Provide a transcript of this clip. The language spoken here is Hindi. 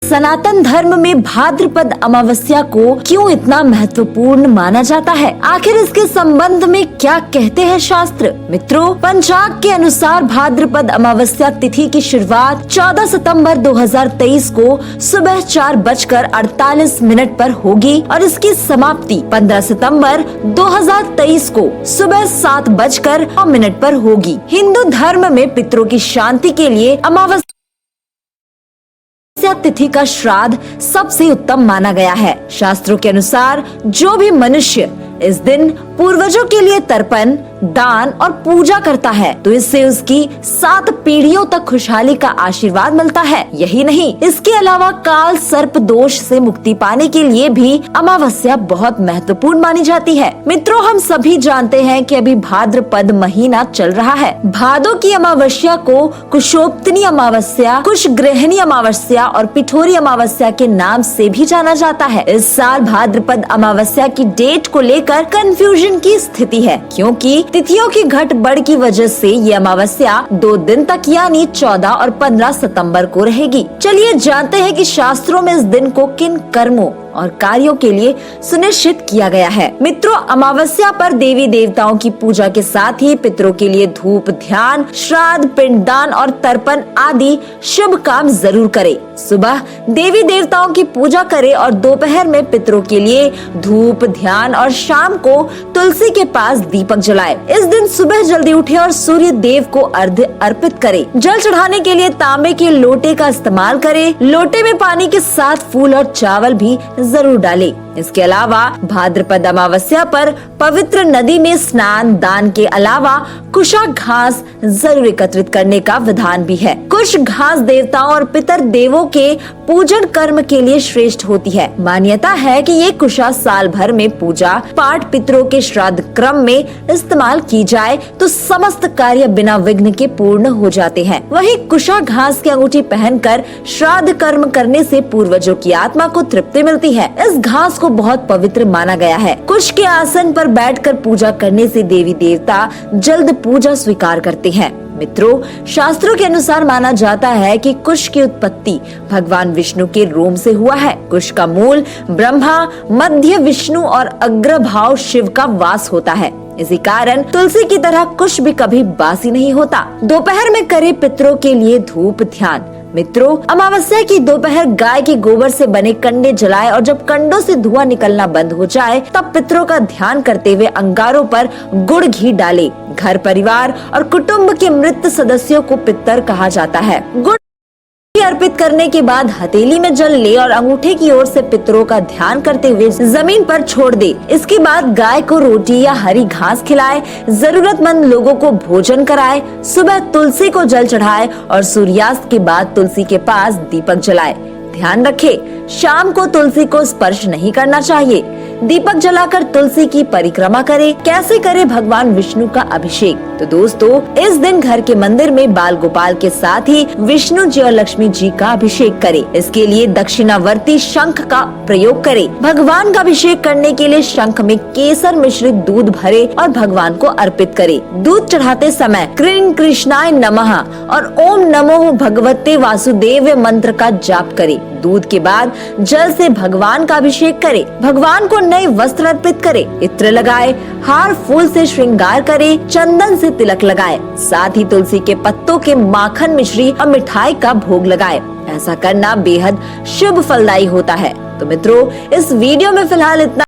सनातन धर्म में भाद्रपद अमावस्या को क्यों इतना महत्वपूर्ण माना जाता है? आखिर इसके संबंध में क्या कहते हैं शास्त्र? मित्रों, पंचांग के अनुसार भाद्रपद अमावस्या तिथि की शुरुआत 14 सितंबर 2023 को सुबह 4:48 पर होगी और इसकी समाप्ति 15 सितंबर 2023 को सुबह 7:09 पर होगी। हिंदू धर्म में पितरों की शांति के लिए अमावस्या तिथि का श्राद्ध सबसे उत्तम माना गया है। शास्त्रों के अनुसार जो भी मनुष्य इस दिन पूर्वजों के लिए तर्पण, दान और पूजा करता है तो इससे उसकी 7 पीढ़ियों तक खुशहाली का आशीर्वाद मिलता है। यही नहीं, इसके अलावा काल सर्प दोष से मुक्ति पाने के लिए भी अमावस्या बहुत महत्वपूर्ण मानी जाती है। मित्रों, हम सभी जानते हैं कि अभी भाद्रपद महीना चल रहा है। भादों की अमावस्या को कुशोत्तनी अमावस्या, कुशग्रहणी अमावस्या और पिठोरी अमावस्या के नाम से भी जाना जाता है। इस साल भाद्रपद अमावस्या की डेट को लेकर कंफ्यूजन की स्थिति है, क्योंकि तिथियों की घटबढ़ की वजह से ये अमावस्या 2 दिन तक यानी 14 और 15 सितंबर को रहेगी। चलिए जानते हैं कि शास्त्रों में इस दिन को किन कर्मों और कार्यों के लिए सुनिश्चित किया गया है। मित्रों, अमावस्या पर देवी देवताओं की पूजा के साथ ही पितरों के लिए धूप, ध्यान, श्राद्ध, पिंडदान और तर्पण आदि शुभ काम जरूर करें। सुबह देवी देवताओं की पूजा करें और दोपहर में पितरों के लिए धूप, ध्यान और शाम को तुलसी के पास दीपक जलाएं। इस दिन सुबह जल्दी उठे और सूर्य देव को अर्घ्य अर्पित करें। जल चढ़ाने के लिए तांबे के लोटे का इस्तेमाल करें। लोटे में पानी के साथ फूल और चावल भी जरूर डालें। इसके अलावा भाद्रपद अमावस्या पर पवित्र नदी में स्नान, दान के अलावा कुशा घास जरूर एकत्रित करने का विधान भी है। कुश घास देवताओं और पितर देवों के पूजन कर्म के लिए श्रेष्ठ होती है। मान्यता है कि ये कुशा साल भर में पूजा पाठ, पितरों के श्राद्ध क्रम में इस्तेमाल की जाए तो समस्त कार्य बिना विघ्न के पूर्ण हो जाते हैं। वहीं कुशा घास की अंगूठी पहनकर श्राद्ध कर्म करने से पूर्वजों की आत्मा को तृप्ति मिलती है। इस घास को बहुत पवित्र माना गया है। कुश के आसन पर बैठकर पूजा करने से देवी देवता जल्द पूजा स्वीकार करते हैं। मित्रों, शास्त्रों के अनुसार माना जाता है कि कुश की उत्पत्ति भगवान विष्णु के रोम से हुआ है। कुश का मूल ब्रह्मा, मध्य विष्णु और अग्रभाग शिव का वास होता है। इसी कारण तुलसी की तरह कुश भी कभी बासी नहीं होता। दोपहर में करे पितरों के लिए धूप, ध्यान। मित्रों, अमावस्या की दोपहर गाय के गोबर से बने कंडे जलाए और जब कंडों से धुआं निकलना बंद हो जाए तब पितरों का ध्यान करते हुए अंगारों पर गुड़ घी डाले। घर परिवार और कुटुंब के मृत सदस्यों को पितर कहा जाता है। गुड़ अर्पित करने के बाद हथेली में जल ले और अंगूठे की ओर से पितरों का ध्यान करते हुए जमीन पर छोड़ दे। इसके बाद गाय को रोटी या हरी घास खिलाए, जरूरतमंद लोगों को भोजन कराए, सुबह तुलसी को जल चढ़ाए और सूर्यास्त के बाद तुलसी के पास दीपक जलाए। ध्यान रखें, शाम को तुलसी को स्पर्श नहीं करना चाहिए। दीपक जलाकर तुलसी की परिक्रमा करें। कैसे करें भगवान विष्णु का अभिषेक? तो दोस्तों, इस दिन घर के मंदिर में बाल गोपाल के साथ ही विष्णु जी और लक्ष्मी जी का अभिषेक करें। इसके लिए दक्षिणावर्ती शंख का प्रयोग करें। भगवान का अभिषेक करने के लिए शंख में केसर मिश्रित दूध भरे और भगवान को अर्पित करें। दूध चढ़ाते समय क्रीं कृष्णाय नमः और ओम नमो भगवते वासुदेव मंत्र का जाप करें। दूध के बाद जल से भगवान का अभिषेक करें। भगवान को नए वस्त्र अर्पित करें। इत्र लगाए, हार फूल से श्रृंगार करें, चंदन से तिलक लगाए। साथ ही तुलसी के पत्तों के माखन, मिश्री और मिठाई का भोग लगाए। ऐसा करना बेहद शुभ फलदायी होता है। तो मित्रों, इस वीडियो में फिलहाल इतना।